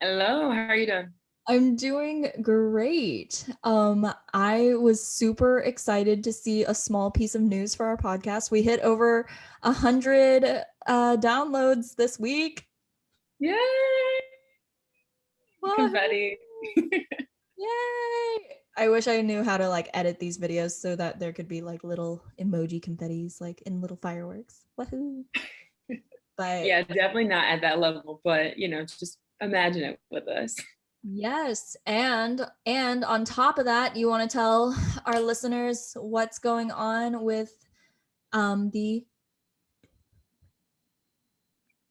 Hello, how are you doing? I'm doing great. I was super excited to see a small piece of news for our podcast. We hit over 100 downloads this week. Yay! Woohoo! Confetti. Yay! I wish I knew how to like edit these videos so that there could be like little emoji confettis like in little fireworks. Woohoo! But Yeah, definitely not at that level, but just imagine it with us. yes, and on top of that, you want to tell our listeners what's going on with the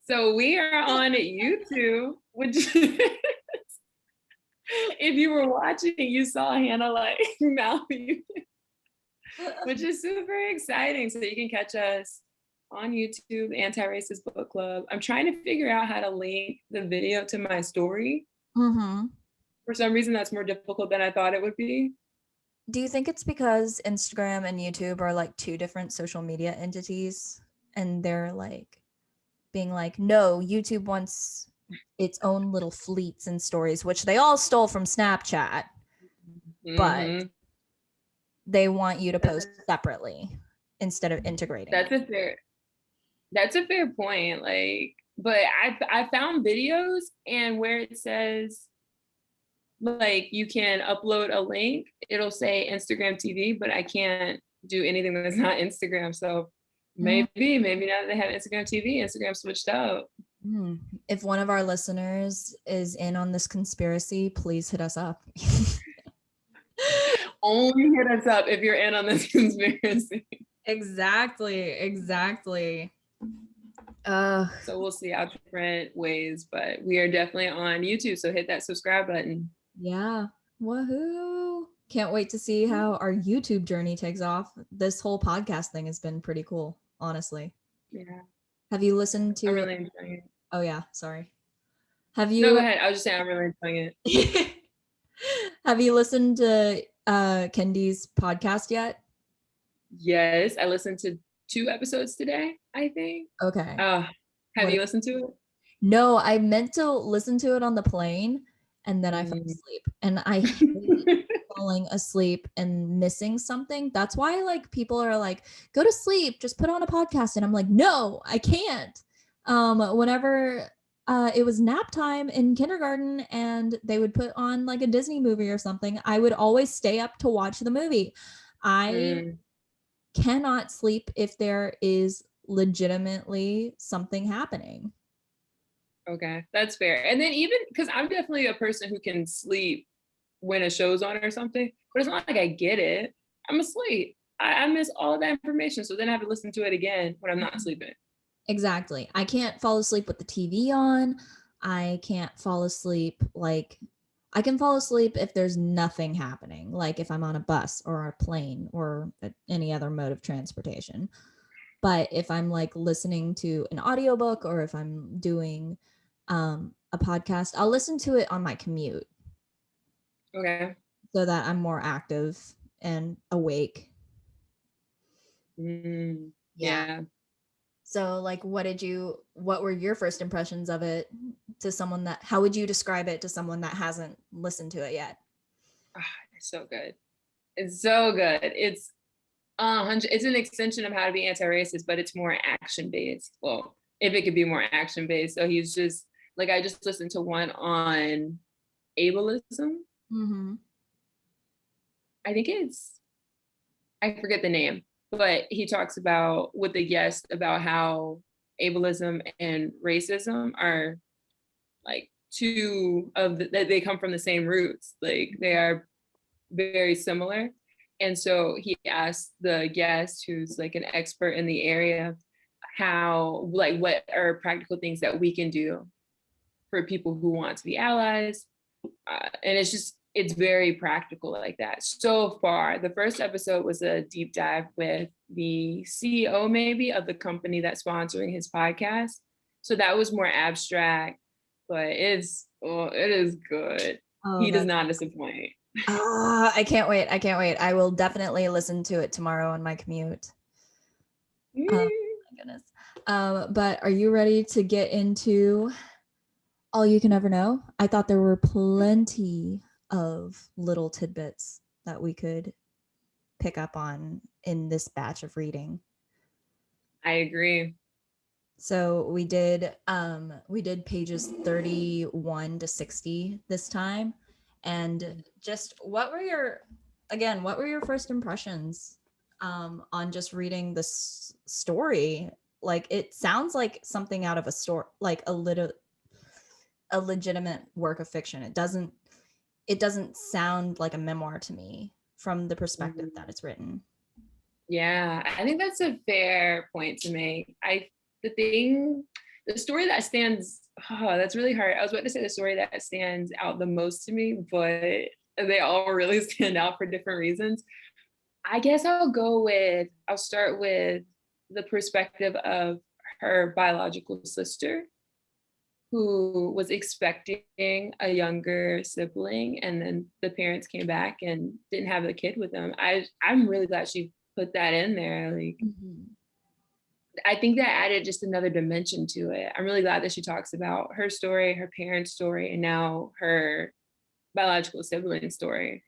So we are on YouTube, which if you were watching, you saw Hannah like mouth you, which is super exciting. So you can catch us on YouTube, Antiracist Book Club. I'm trying to figure out how to link the video to my story. Mm-hmm. For some reason, that's more difficult than I thought it would be. Do you think it's because Instagram and YouTube are like two different social media entities and they're like being like, no, YouTube wants its own little fleets and stories, which they all stole from Snapchat, but Mm-hmm. they want you to post separately instead of integrating That's it. a fair point. Like, but I found videos and where it says like you can upload a link, it'll say Instagram TV, but I can't do anything that's not Instagram. So maybe now that they have Instagram TV, Instagram switched out. Mm. If one of our listeners is in on this conspiracy, please hit us up. Only hit us up if you're in on this conspiracy. Exactly. So we'll see how different ways, but we are definitely on YouTube. So hit that subscribe button. Yeah. Woohoo. Can't wait to see how our YouTube journey takes off. This whole podcast thing has been pretty cool, honestly. Yeah, Have you listened I'm to really enjoying it. Oh yeah, sorry. Have No, go you ahead. I was just saying I'm really enjoying it. have you listened to Kendi's podcast yet? Yes, I listened to 2 episodes today, I think. Okay. Uh, have What you listened to No, I meant to listen to it on the plane and then I fell it? asleep. And I hate falling asleep and missing something. That's why like people are like, go to sleep, just put on a podcast. And I'm like, no, I can't. Whenever it was nap time in kindergarten and they would put on like a Disney movie or something, I would always stay up to watch the movie. I Mm, cannot sleep if there is legitimately something happening. okay, that's fair. And then even because I'm definitely a person who can sleep when a show's on or something, but it's not like I get it. I'm asleep. I miss all of that information. So then I have to listen to it again when I'm not sleeping. Exactly. I can't fall asleep with the TV on. I can't fall asleep like I can fall asleep if there's nothing happening, like if I'm on a bus or a plane or any other mode of transportation. But if I'm like listening to an audiobook or if I'm doing a podcast, I'll listen to it on my commute Okay. so that I'm more active and awake. Yeah. Yeah. So like what were your first impressions of it to someone that how would you describe it to someone that hasn't listened to it yet? Ah, it's so good. It's so good. It's an extension of How to Be Anti-Racist, but it's more action based. Well, if it could be more action based. So he's just like I just listened to one on ableism. Mm-hmm. I think I forget the name, but he talks about with the guest about how ableism and racism are like that they come from the same roots. Like they are very similar. And so he asked the guest who's like an expert in the area how like what are practical things that we can do for people who want to be allies. And it's very practical like that. So far, the first episode was a deep dive with the CEO maybe of the company that's sponsoring his podcast. So that was more abstract, but it is good. Oh, He does that's not disappoint. I can't wait. I can't wait. I will definitely listen to it tomorrow on my commute. Oh my goodness. But are you ready to get into all you can ever know. I thought there were plenty of little tidbits that we could pick up on in this batch of reading. I agree. So we did pages 31 to 60 this time. And just what were your first impressions on just reading this story? Like, it sounds like something out of a story, like a legitimate work of fiction. It doesn't sound like a memoir to me from the perspective that it's written. Yeah, I think that's a fair point to make. The story that stands, oh, that's really hard. I was about to say the story that stands out the most to me, but they all really stand out for different reasons. I guess I'll start with the perspective of her biological sister, who was expecting a younger sibling, and then the parents came back and didn't have the kid with them. I'm really glad she put that in there. Like, I think that added just another dimension to it. I'm really glad that she talks about her story, her parents' story, and now her biological sibling story.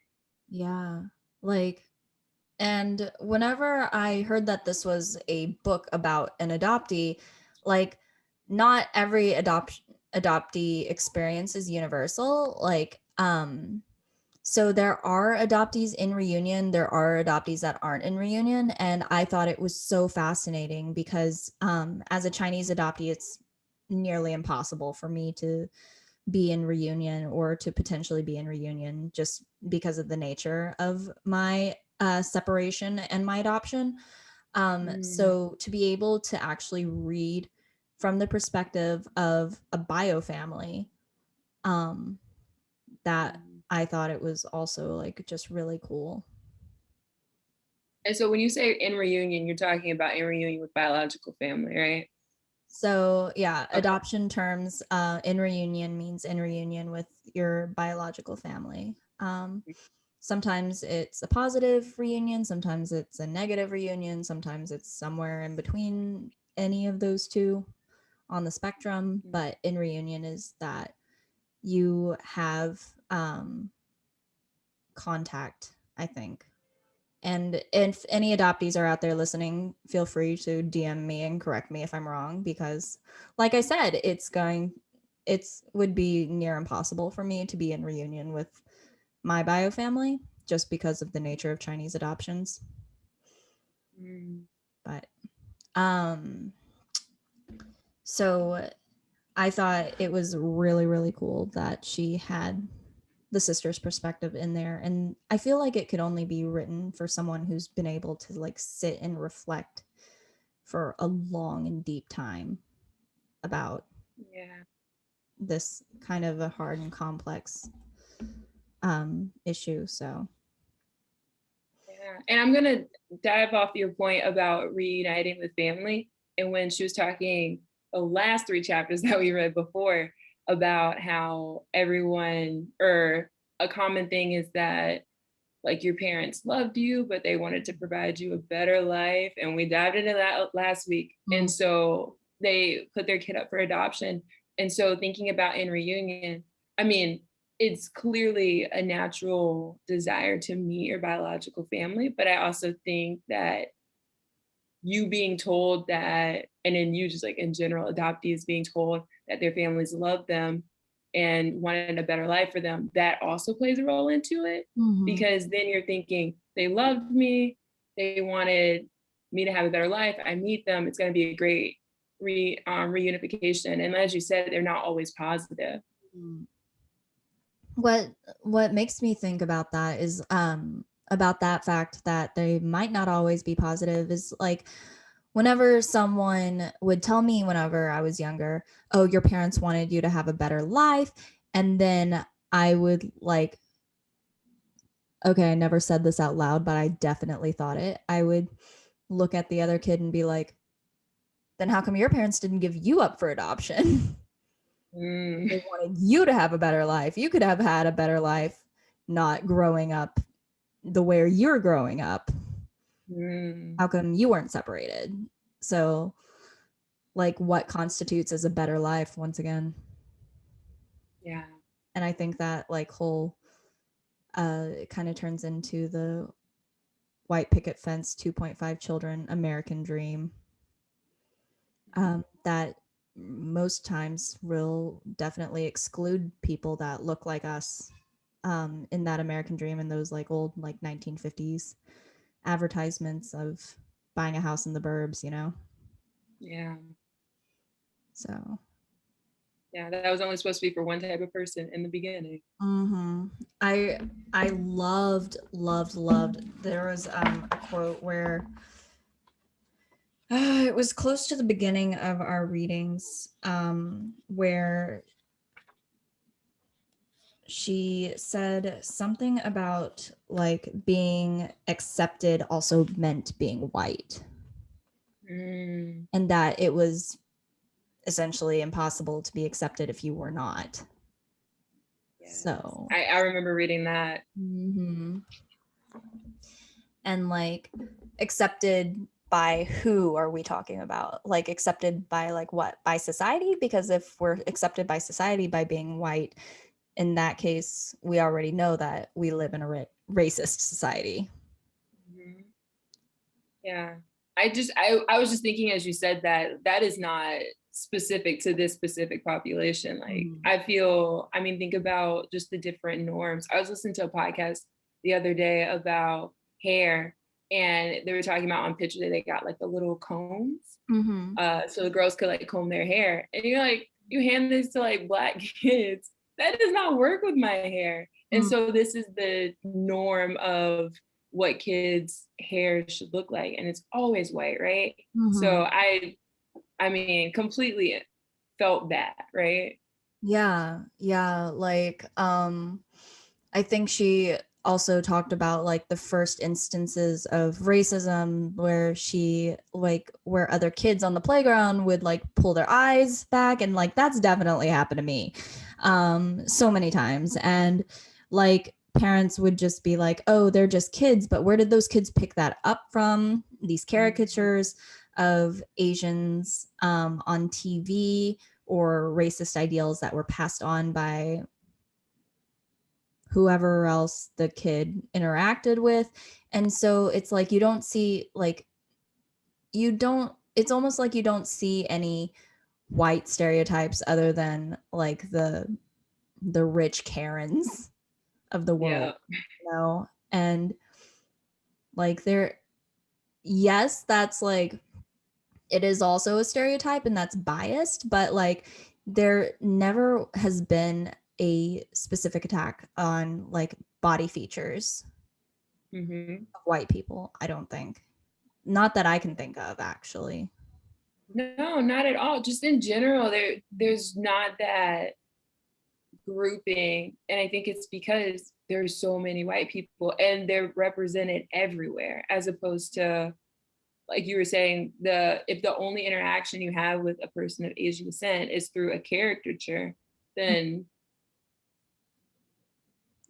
Yeah. Like, and whenever I heard that this was a book about an adoptee, like, not every adoptee experience is universal. Like, so there are adoptees in Reunion, there are adoptees that aren't in Reunion, and I thought it was so fascinating because as a Chinese adoptee, it's nearly impossible for me to be in Reunion or to potentially be in Reunion just because of the nature of my separation and my adoption. So to be able to actually read from the perspective of a bio family, that I thought it was also like just really cool. And so when you say in reunion, you're talking about in reunion with biological family, right? So yeah, Okay. adoption terms, in reunion means in reunion with your biological family. Sometimes it's a positive reunion, sometimes it's a negative reunion, sometimes it's somewhere in between any of those two on the spectrum. But in reunion is that you have contact, I think. And if any adoptees are out there listening, feel free to DM me and correct me if I'm wrong, because like I said, it would be near impossible for me to be in reunion with my bio family just because of the nature of Chinese adoptions. But so I thought it was really, really cool that she had the sister's perspective in there. And I feel like it could only be written for someone who's been able to like sit and reflect for a long and deep time about this kind of a hard and complex issue. So Yeah. And I'm gonna dive off your point about reuniting with family. And when she was talking the last three chapters that we read before about how everyone, or a common thing is that like your parents loved you, but they wanted to provide you a better life. And we dived into that last week. And so they put their kid up for adoption. And so thinking about in reunion, I mean, it's clearly a natural desire to meet your biological family, but I also think that you being told that, and then you just like in general, adoptees being told that their families love them and wanted a better life for them, that also plays a role into it. Because then you're thinking, they loved me, they wanted me to have a better life, I meet them, it's going to be a great reunification. And as you said, they're not always positive. what makes me think about that is about that fact that they might not always be positive is like whenever someone would tell me whenever I was younger, oh, your parents wanted you to have a better life, and then I would like, okay, I never said this out loud, but I definitely thought it. I would look at the other kid and be like, then how come your parents didn't give you up for adoption? They wanted you to have a better life. You could have had a better life not growing up the way you're growing up. How come you weren't separated? So, like, what constitutes as a better life once again? Yeah. And I think that like whole it kind of turns into the white picket fence 2.5 children American dream, that most times will definitely exclude people that look like us, in that American dream, in those like old like 1950s advertisements of buying a house in the burbs, you know? Yeah. So Yeah. That was only supposed to be for one type of person in the beginning. I loved. There was a quote where it was close to the beginning of our readings, where she said something about like being accepted also meant being white, Mm, and that it was essentially impossible to be accepted if you were not. yes. So, I remember reading that. and like accepted by who are we talking about? Like accepted by like what? By society? Because if we're accepted by society by being white, in that case, we already know that we live in a racist society. Mhm. Yeah. I was just thinking as you said that that is not specific to this specific population. Like I mean, think about just the different norms. I was listening to a podcast the other day about hair, and they were talking about on picture that they got like the little combs. So the girls could like comb their hair. And you're like, you hand this to like Black kids. That does not work with my hair. And so this is the norm of what kids' hair should look like. And it's always white, right? So I mean, completely felt that, right? Yeah, like I think she also talked about like the first instances of racism where she like where other kids on the playground would like pull their eyes back, and like that's definitely happened to me so many times. And like parents would just be like, oh, they're just kids, but where did those kids pick that up from? These caricatures of Asians on TV, or racist ideals that were passed on by whoever else the kid interacted with. And so it's like you don't see like you don't it's almost like you don't see any white stereotypes other than like the rich Karens of the world, Yeah. you know? And like there, yes, that's like it is also a stereotype and that's biased, but like there never has been a specific attack on like body features of white people, I don't think. Not that I can think of, actually. No, not at all. Just in general, there's not that grouping. And I think it's because there's so many white people and they're represented everywhere, as opposed to, like you were saying, if the only interaction you have with a person of Asian descent is through a caricature, then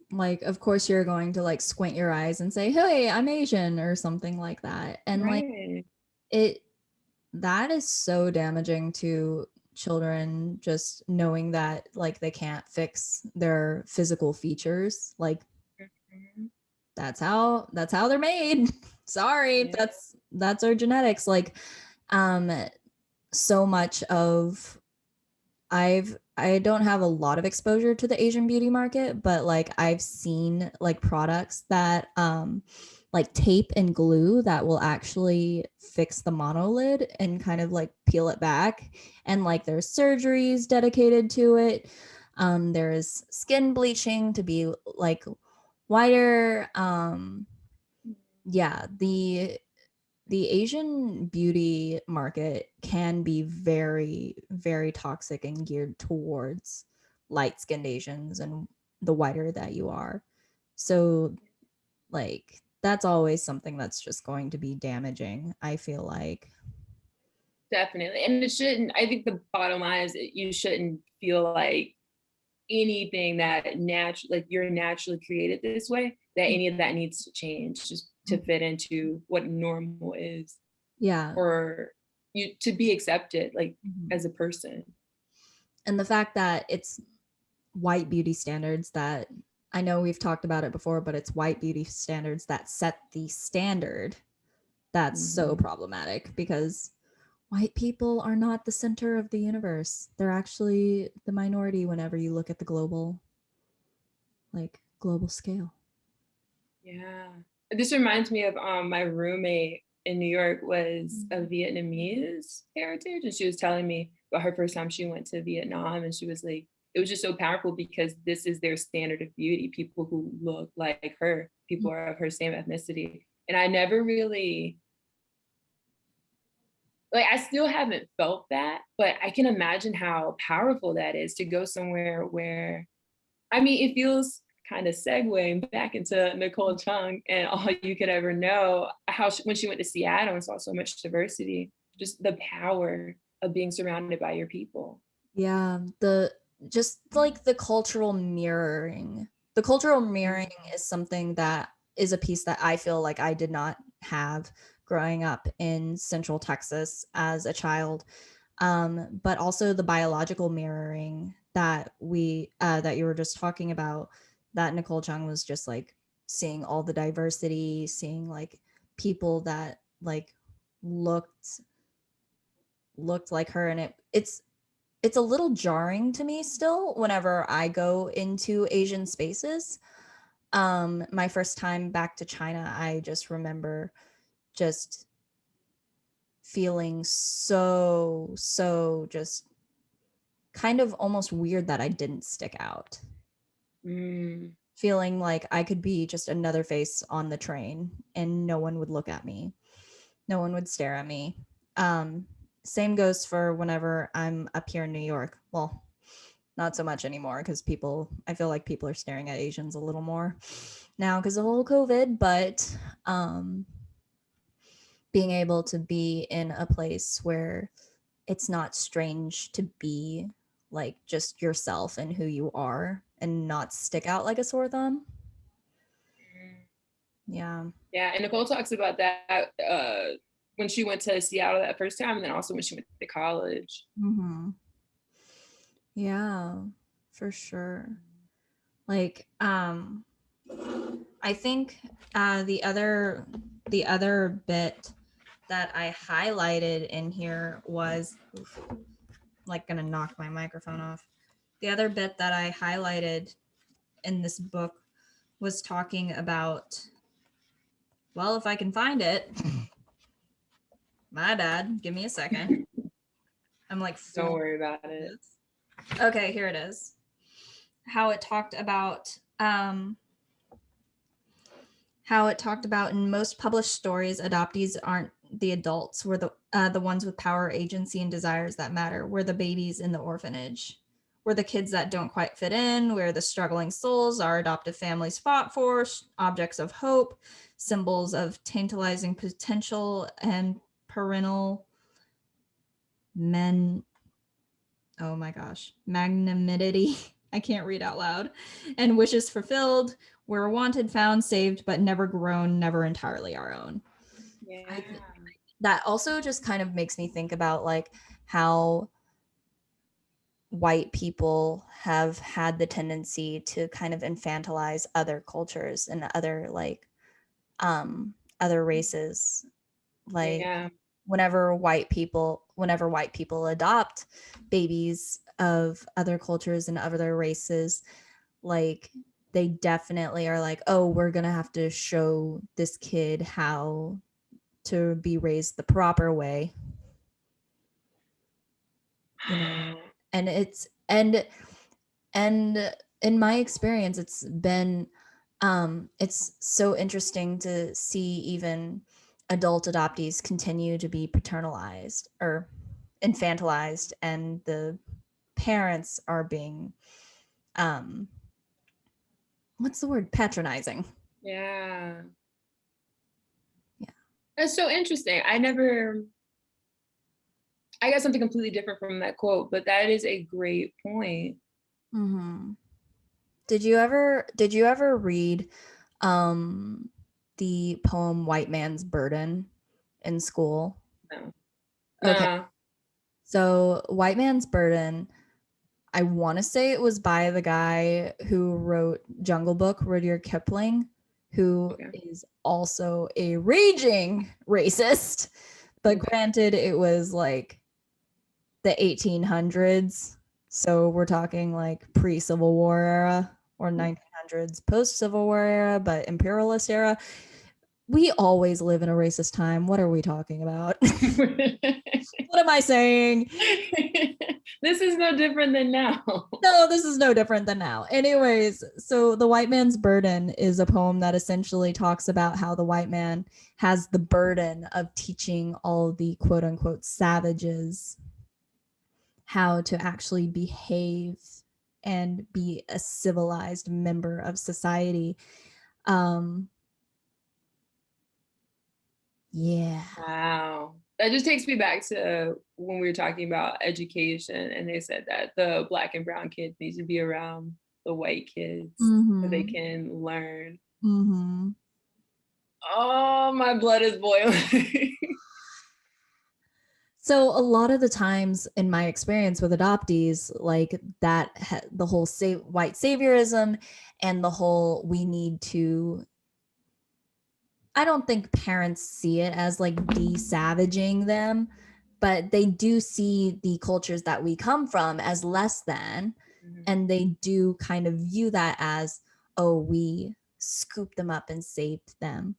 Like, of course, you're going to like squint your eyes and say, hey, I'm Asian, or something like that. And like, right. it, that is so damaging to children, just knowing that like they can't fix their physical features. Like, Mhm. that's how they're made. Sorry, Yeah. that's our genetics. Like, um, so much of I don't have a lot of exposure to the Asian beauty market, but like I've seen like products that like tape and glue that will actually fix the monolid and kind of like peel it back. And like there's surgeries dedicated to it. There is skin bleaching to be like whiter. Yeah, the Asian beauty market can be very, very toxic and geared towards light skinned Asians and the whiter that you are. So, like, that's always something that's just going to be damaging, I feel like. Definitely. And it shouldn't, I think the bottom line is that you shouldn't feel like anything that like you're naturally created this way, that any of that needs to change just to fit into what normal is, Yeah. or you to be accepted like Mhm. as a person. And the fact that it's white beauty standards that, I know we've talked about it before, but it's white beauty standards that set the standard that's so problematic, because white people are not the center of the universe. They're actually the minority whenever you look at the global scale. Yeah. This reminds me of my roommate in New York was of Vietnamese heritage, and she was telling me about her first time she went to Vietnam, and she was like, it was just so powerful because this is their standard of beauty. People who look like her, people are of her same ethnicity. And I never really, like, I still haven't felt that, but I can imagine how powerful that is to go somewhere where, I mean, it feels kind of segueing back into Nicole Chung and All You Could Ever Know, how when she went to Seattle and saw so much diversity, just the power of being surrounded by your people. Yeah, the just like the cultural mirroring. The cultural mirroring is something that is a piece that I feel like I did not have growing up in Central Texas as a child. But also the biological mirroring that that you were just talking about, that Nicole Chung was just like seeing all the diversity, seeing like people that like looked like her, and it's a little jarring to me still whenever I go into Asian spaces. My first time back to China, I just remember just feeling so just kind of almost weird that I didn't stick out. Mm. Feeling like I could be just another face on the train and no one would look at me. No one would stare at me. Same goes for whenever I'm up here in New York. Well, not so much anymore because I feel like people are staring at Asians a little more now because of the whole COVID, but being able to be in a place where it's not strange to be like just yourself and who you are and not stick out like a sore thumb. Yeah. Yeah, and Nicole talks about that when she went to Seattle that first time, and then also when she went to college. Mm-hmm. Yeah, for sure. Like, I think the other bit that I highlighted in here was like gonna knock my microphone off. The other bit that I highlighted in this book was talking about, well, if I can find it. My bad. Give me a second. I'm like, Don't worry about it. Okay, here it is. How it talked about in most published stories, adoptees aren't the adults. We're the ones with power, agency, and desires that matter. We're the babies in the orphanage. We're the kids that don't quite fit in. We're the struggling souls our adoptive families fought for, objects of hope, symbols of tantalizing potential and parental oh my gosh, magnanimity. I can't read out loud. And wishes fulfilled. We're wanted, found, saved, but never grown, never entirely our own. Yeah. That also just kind of makes me think about like how white people have had the tendency to kind of infantilize other cultures and other races. Like Yeah. whenever white people adopt babies of other cultures and other races, like they definitely are like, oh, we're gonna have to show this kid how to be raised the proper way, you know. And and in my experience, it's so interesting to see even adult adoptees continue to be paternalized or infantilized, and the parents are being what's the word, patronizing. Yeah. Yeah. That's so interesting. I got something completely different from that quote, but that is a great point. Mm-hmm. Did you ever read the poem White Man's Burden in school? No. Okay. No. So White Man's Burden, I want to say it was by the guy who wrote Jungle Book, Rudyard Kipling, who Okay. is also a raging racist. But Okay. granted, it was like the 1800s. So we're talking like pre-Civil War era or 1900s, post-Civil War era, but imperialist era. We always live in a racist time. What are we talking about? What am I saying? This is no different than now. No, this is no different than now. Anyways, so The White Man's Burden is a poem that essentially talks about how the white man has the burden of teaching all the quote unquote savages how to actually behave and be a civilized member of society. Um, yeah. Wow. That just takes me back to when we were talking about education, and they said that the Black and brown kids need to be around the white kids so they Mm-hmm. can learn. Mm-hmm. Oh, my blood is boiling. So a lot of the times in my experience with adoptees, like that, the whole white saviorism and the whole we need to, I don't think parents see it as like de-savaging them, but they do see the cultures that we come from as less than, Mhm. and they do kind of view that as, oh, we scooped them up and saved them,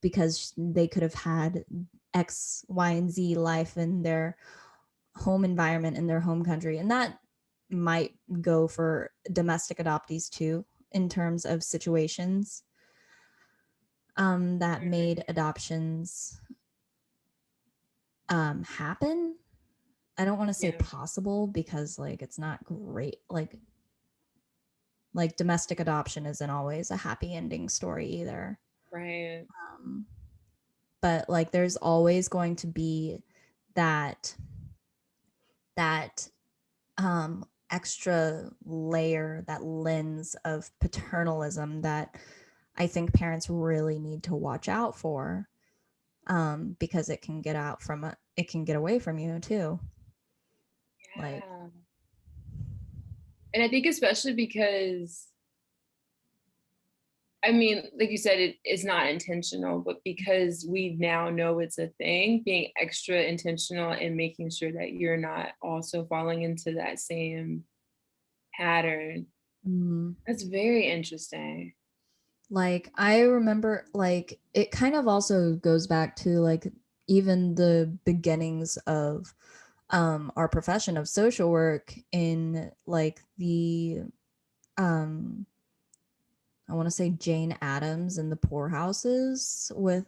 because they could have had X, Y, and Z life in their home environment in their home country. And that might go for domestic adoptees too, in terms of situations that made adoptions happen. I don't want to say Yeah, possible because like it's not great. Like domestic adoption isn't always a happy ending story either. right. Um, but like there's always going to be that that extra layer, that lens of paternalism that I think parents really need to watch out for, because it can get out from it can get away from you too. Like, Yeah. And I think especially because, I mean, like you said, it's not intentional, but because we now know it's a thing, being extra intentional and making sure that you're not also falling into that same pattern. mm, That's very interesting. like I remember, like it kind of also goes back to like even the beginnings of our profession of social work in like the um I want to say Jane Addams and the poorhouses, with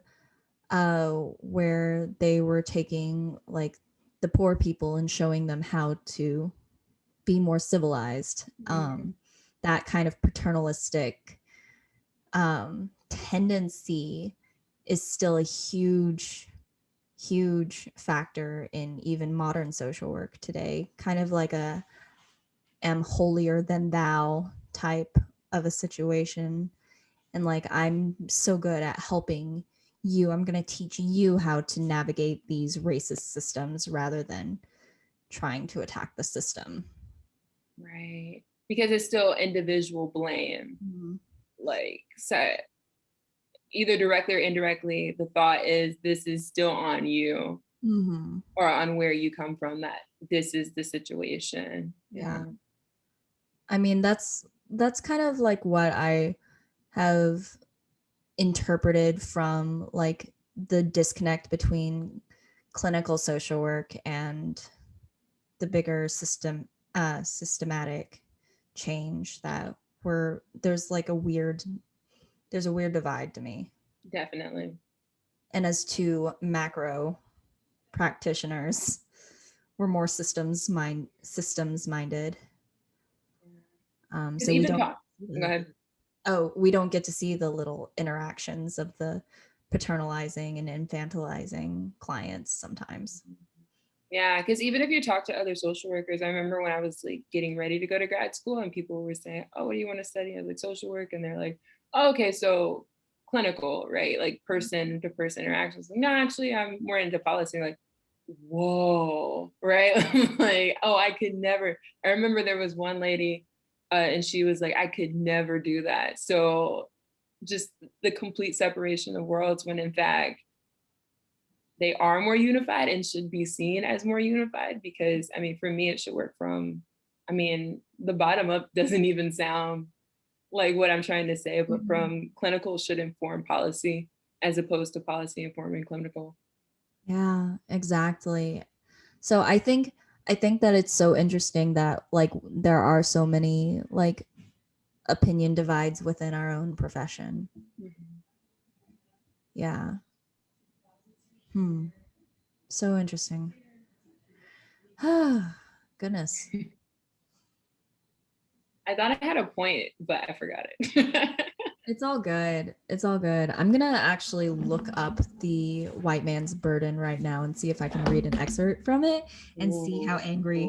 where they were taking like the poor people and showing them how to be more civilized. That kind of paternalistic tendency is still a huge factor in even modern social work today, kind of like a am holier than thou type of a situation. And like I'm so good at helping you, I'm going to teach you how to navigate these racist systems rather than trying to attack the system. Right. Because it's still individual blame. Mm-hmm. Like, so either directly or indirectly, the thought is this is still on you Mm-hmm. or on where you come from, that this is the situation. Yeah. Yeah. I mean, that's kind of like what I have interpreted from like the disconnect between clinical social work and the bigger systematic change, that we're there's a weird divide to me. Definitely. And as two macro practitioners, we're more systems minded. Because So we even don't talk, go ahead. we don't get to see the little interactions of the paternalizing and infantilizing clients sometimes. Yeah, because even if you talk to other social workers, I remember when I was like getting ready to go to grad school and people were saying, "Oh, what do you want to study?" I was like, "Social work," and they're like, "Oh, okay, so clinical, right? Like person to person interactions." Like, no, actually, I'm more into policy. Like, whoa, right? Like, oh, I could never. I remember there was one lady, and she was like, I could never do that. So just the complete separation of worlds, when in fact they are more unified and should be seen as more unified. Because I mean, for me, it should work from, I mean, the bottom up doesn't even sound like what I'm trying to say, but Mhm. from clinical should inform policy as opposed to policy informing clinical. Yeah, exactly. So I think that it's so interesting that like there are so many like opinion divides within our own profession. Mhm. Yeah. Hmm. So interesting. Goodness. I thought I had a point, but I forgot it. It's all good. It's all good. I'm gonna actually look up the white man's burden right now and see if I can read an excerpt from it and Ooh. see how angry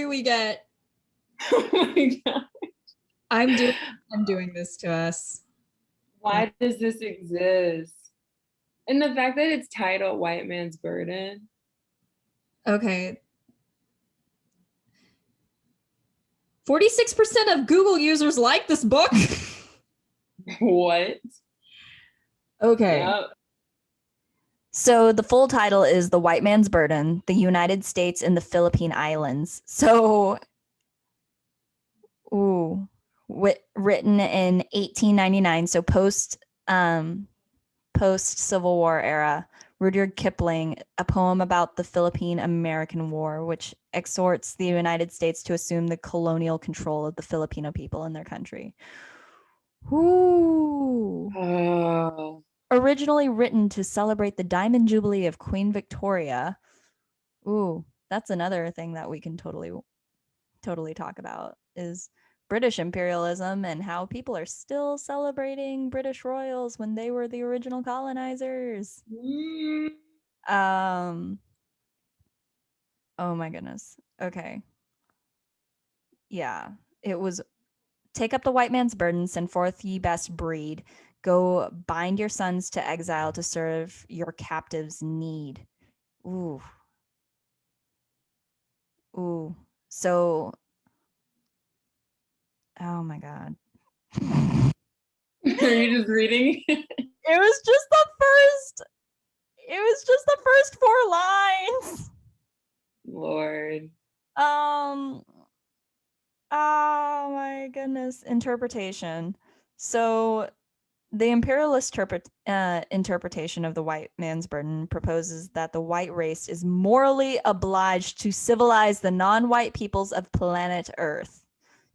we get. Oh my God. I'm doing I'm doing this to us. Why does this exist? And the fact that it's titled White Man's Burden. Okay. 46% of Google users like this book. What? Okay. Yep. So the full title is The White Man's Burden, the United States and the Philippine Islands. So, ooh, written in 1899, so post Civil War era. Rudyard Kipling, a poem about the Philippine American War, which exhorts the United States to assume the colonial control of the Filipino people in their country. Ooh. Oh. Originally written to celebrate the Diamond Jubilee of Queen Victoria. Ooh, that's another thing that we can totally talk about is British imperialism and how people are still celebrating British royals when they were the original colonizers. Mm. Um oh my goodness. Okay. Yeah. It was take up the white man's burden, send forth ye best breed. Go bind your sons to exile to serve your captives' need. Ooh. Ooh. So, oh my God. Are you just reading? It was just the first 4 lines. Lord. Um, oh my goodness. Interpretation. So the imperialist interpretation of the white man's burden proposes that the white race is morally obliged to civilize the non-white peoples of planet Earth,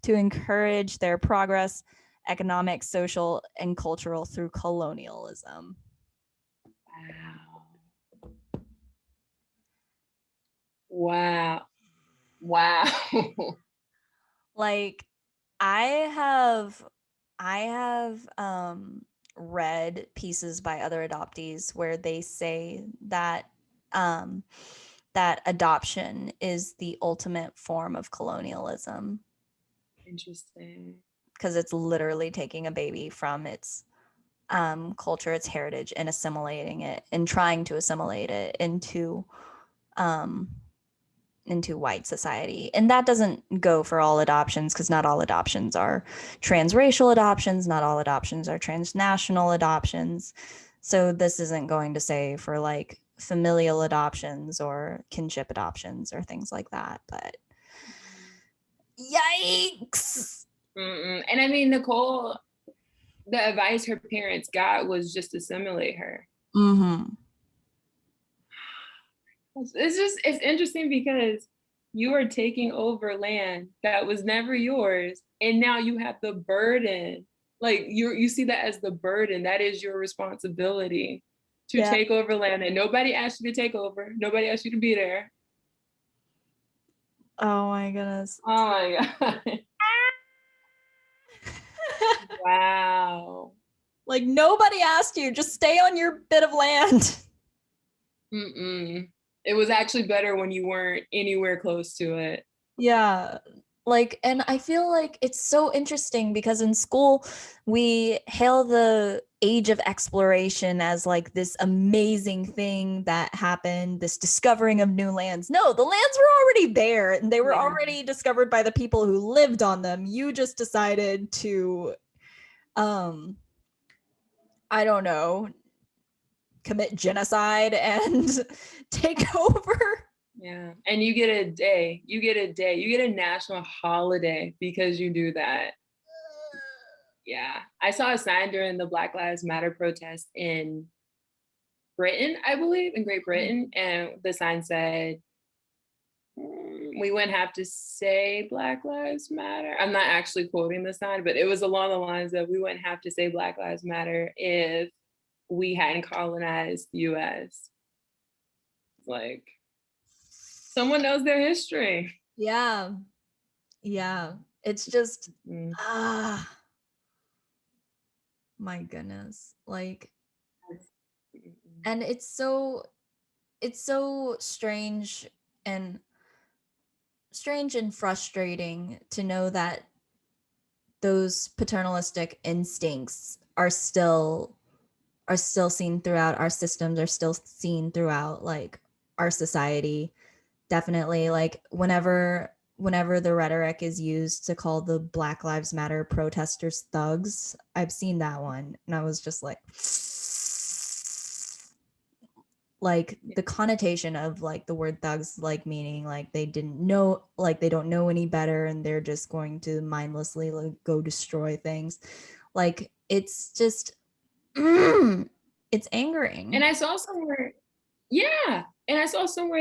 to encourage their progress, economic, social, and cultural through colonialism. Wow. Wow. Wow. Like I have read pieces by other adoptees where they say that um that adoption is the ultimate form of colonialism Interesting. because it's literally taking a baby from its culture, its heritage, and assimilating it and trying to assimilate it um into white society. And that doesn't go for all adoptions because not all adoptions are transracial adoptions, not all adoptions are transnational adoptions. So this isn't going to say for like familial adoptions or kinship adoptions or things like that, but yikes. Mm-mm. And I mean, Nicole, the advice her parents got was just assimilate her. Mm-hmm. It's interesting because you are taking over land that was never yours, and now you have the burden. Like you see that as the burden. That is your responsibility to Yeah. take over land that nobody asked you to take over. Nobody asked you to be there. Oh my goodness. Oh my God. Wow. Like nobody asked you, just stay on your bit of land. Mm-mm. It was actually better when you weren't anywhere close to it. Yeah. And I feel like it's so interesting because in school we hail age of exploration as like this amazing thing that happened, this discovering of new lands. No, the lands were already there and they were already discovered by the people who lived on them. You just decided to, I don't know, commit genocide and take over. Yeah. And you get a day. You get a national holiday because you do that. Yeah. I saw a sign during the Black Lives Matter protest in Britain, I believe, in Great Britain. And the sign said, we wouldn't have to say Black Lives Matter. I'm not actually quoting the sign, but it was along the lines of we wouldn't have to say Black Lives Matter if we hadn't colonized the US. Like, someone knows their history. Yeah. It's just, my goodness. Like, and it's so strange and frustrating to know that those paternalistic instincts are still seen throughout our systems, are still seen throughout like our society. Definitely, like whenever the rhetoric is used to call the Black Lives Matter protesters thugs, I've seen that one and I was just like the connotation of like the word thugs, like meaning like they didn't know, like they don't know any better and they're just going to mindlessly like go destroy things. Like it's just it's angering. And I saw somewhere,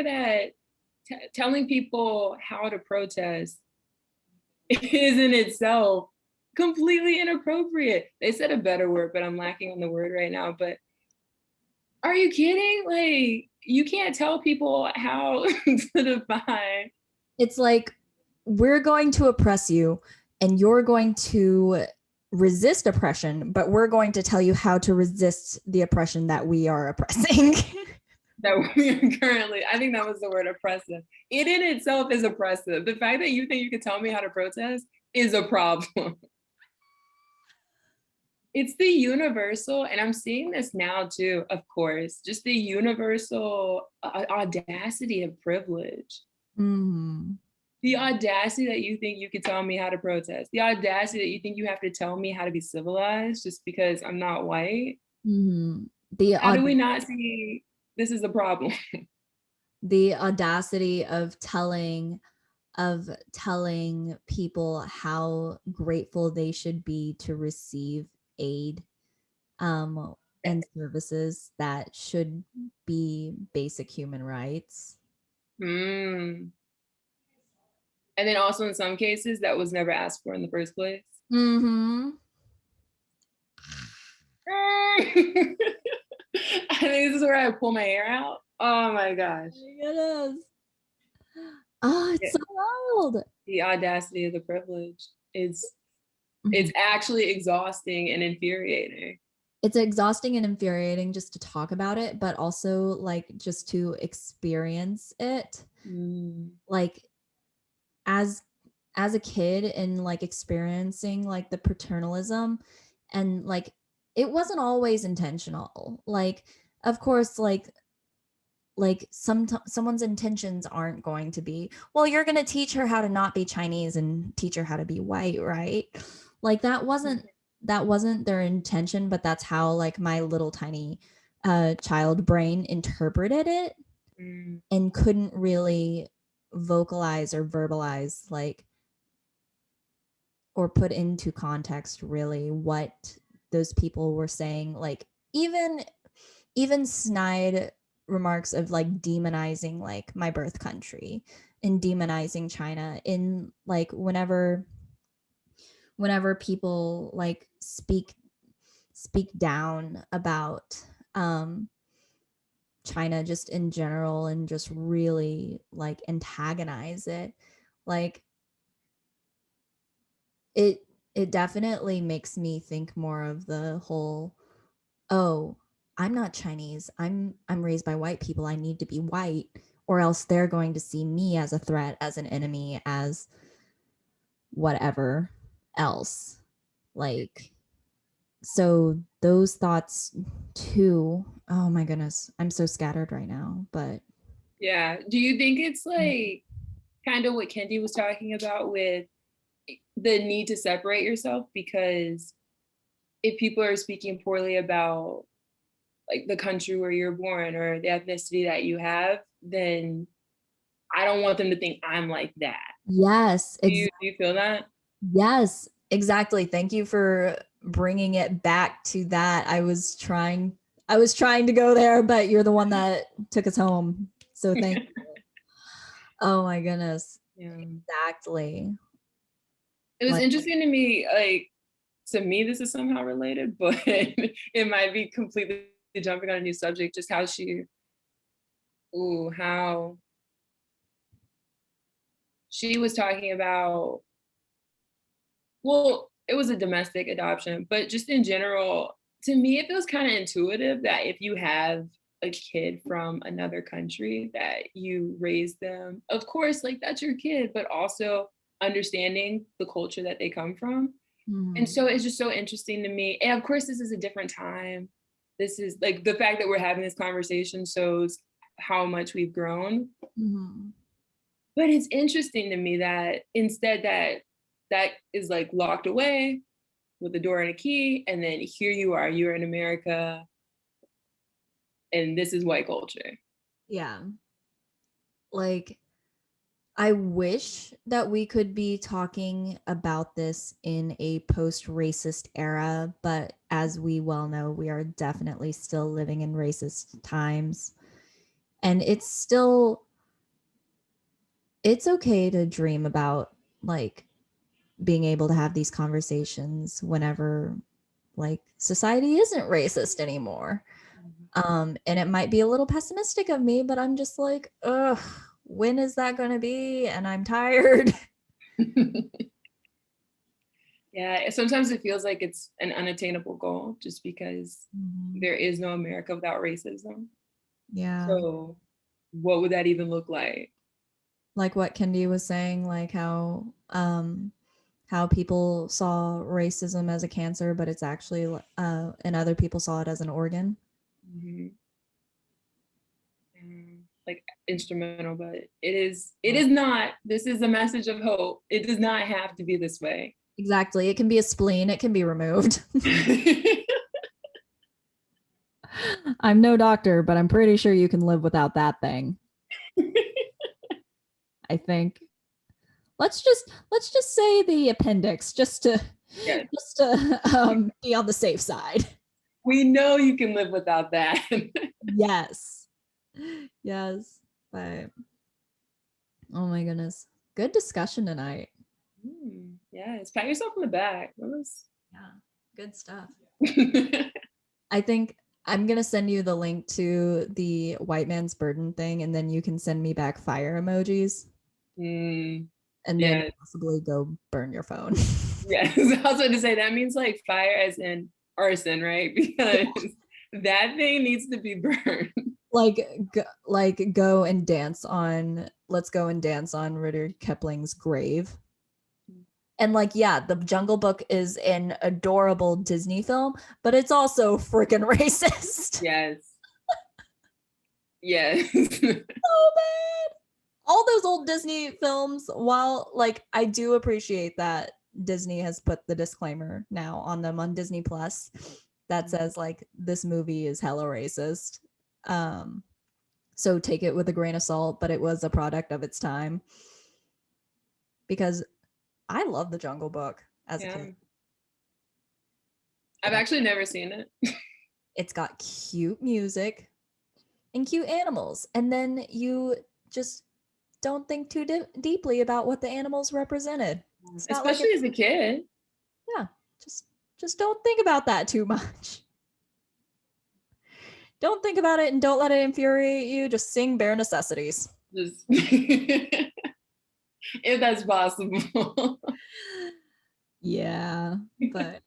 that telling people how to protest is in itself completely inappropriate. They said a better word, but I'm lacking on the word right now. But are you kidding? Like, you can't tell people how to define. It's like, we're going to oppress you and you're going to resist oppression, but we're going to tell you how to resist the oppression that we are oppressing. That we are currently, I think that was the word, oppressive. It in itself is oppressive. The fact that you think you can tell me how to protest is a problem. It's the universal, and I'm seeing this now too, of course, just the universal audacity of privilege. Mm-hmm. The audacity that you think you could tell me how to protest. The audacity that you think you have to tell me how to be civilized just because I'm not white. Mm-hmm. How do we not see this is a problem? The audacity of telling people how grateful they should be to receive aid and services that should be basic human rights. And then also in some cases that was never asked for in the first place. Mm-hmm. I think this is where I pull my hair out. Oh my gosh. It is. Oh, it's so wild. The audacity of the privilege is it's actually exhausting and infuriating. It's exhausting and infuriating just to talk about it, but also like just to experience it. Like as a kid and like experiencing like the paternalism, and like it wasn't always intentional. Like of course like someone's intentions aren't going to be, well, you're going to teach her how to not be Chinese and teach her how to be white, right? Like that wasn't their intention, but that's how like my little tiny child brain interpreted it and couldn't really vocalize or verbalize like or put into context really what those people were saying. Like even snide remarks of like demonizing like my birth country and demonizing China in like whenever people like speak down about China just in general and just really like antagonize it. Like it definitely makes me think more of the whole, oh, I'm not Chinese. I'm raised by white people. I need to be white, or else they're going to see me as a threat, as an enemy, as whatever else. Like So those thoughts too. Oh my goodness, I'm so scattered right now. But Yeah. Do you think it's like kind of what Kendi was talking about with the need to separate yourself? Because if people are speaking poorly about like the country where you're born or the ethnicity that you have, then I don't want them to think I'm like that. yes, Do you feel that? yes, exactly. Thank you for bringing it back to that. I was trying to go there, but you're the one that took us home. So thank you. Oh my goodness. Yeah. Exactly. It was Like, interesting to me, like to me, this is somehow related, but it might be completely jumping on a new subject, just how how she was talking about, well, it was a domestic adoption, but just in general, to me, it feels kind of intuitive that if you have a kid from another country, that you raise them, of course, like that's your kid, but also understanding the culture that they come from. And so it's just so interesting to me. And of course, this is a different time. This is like the fact that we're having this conversation shows how much we've grown. mhm. But it's interesting to me that instead that is like locked away with a door and a key, and then here you are, you're in America, and this is white culture. Yeah. Like, I wish that we could be talking about this in a post-racist era, but as we well know, we are definitely still living in racist times. And it's okay to dream about like being able to have these conversations whenever like society isn't racist anymore. And it might be a little pessimistic of me, but I'm just like, ugh, when is that going to be? And I'm tired. Yeah, sometimes it feels like it's an unattainable goal just because Mhm. there is no America without racism. Yeah. So what would that even look like? Like what Kendi was saying, like how people saw racism as a cancer, but it's actually and other people saw it as an organ. Mhm. Like instrumental, but it is not. This is a message of hope. It does not have to be this way. Exactly. It can be a spleen, it can be removed. I'm no doctor, but I'm pretty sure you can live without that thing. I think. Let's just say the appendix just to Yes. just to be on the safe side. We know you can live without that. Yes. Yes. But oh my goodness. Good discussion tonight. Yes, pat yourself on the back. That was Yeah. Good stuff. I think I'm gonna send you the link to the white man's burden thing, and then you can send me back fire emojis, and then yeah, possibly go burn your phone. yes. I was going to say that means like fire as in arson, right? Because that thing needs to be burned. Like go and dance on. Let's go and dance on Rudyard Kipling's grave. And like, yeah, the Jungle Book is an adorable Disney film, but it's also freaking racist. Yes. Yes. So bad. All those old Disney films, while like I do appreciate that Disney has put the disclaimer now on them on Disney Plus that says like this movie is hella racist. Um so take it with a grain of salt, but it was a product of its time because I love the Jungle Book as a Yeah. kid. I've actually never seen it. It's got cute music and cute animals. And then you just don't think too deeply about what the animals represented. It's not like Especially it's as a kid. yeah, just just don't think about that too much. Don't think about it and don't let it infuriate you. Just sing bare necessities. Just if that's possible. Yeah, but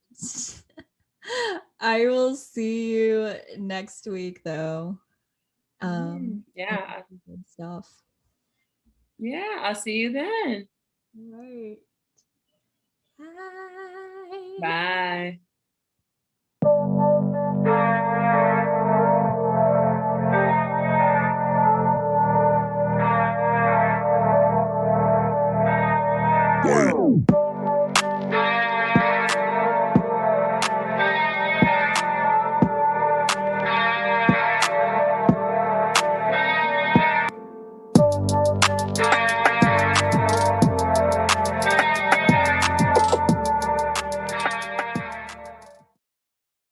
I will see you next week though. Yeah. Good stuff. Yeah. I'll see you then. All right. Bye. Bye.